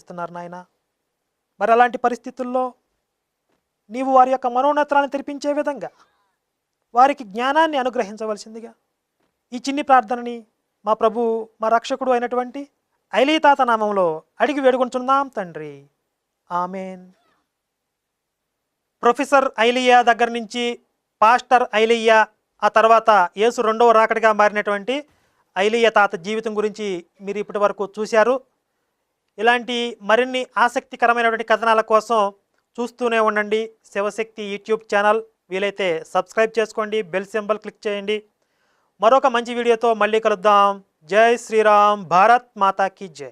బాధపడుతున్నారు నాయన. మరి అలాంటి పరిస్థితుల్లో నీవు వారి యొక్క మనోనేత్రాన్ని తెరిపించే విధంగా వారికి జ్ఞానాన్ని అనుగ్రహించవలసిందిగా ఈ చిన్ని ప్రార్థనని మా ప్రభు మా రక్షకుడు అయినటువంటి ఐలీ తాత నామంలో అడిగి వేడుకొంటున్నాం తండ్రి. ఆమెన్. ప్రొఫెసర్ ఐలియా దగ్గర నుంచి పాస్టర్ ఐలియా, ఆ తర్వాత యేసు రెండవ రాకడిగా మారినటువంటి ఐలియా తాత జీవితం గురించి మీరు ఇప్పటి వరకు చూశారు. ఇలాంటి మరిన్ని ఆసక్తికరమైనటువంటి కథనాల కోసం చూస్తూనే ఉండండి శివశక్తి యూట్యూబ్ ఛానల్. వీలైతే సబ్స్క్రైబ్ చేసుకోండి, బెల్ సింబల్ క్లిక్ చేయండి. మరొక మంచి వీడియోతో మళ్ళీ కలుద్దాం. జై శ్రీరామ్. భారత్ మాతా కీ జై.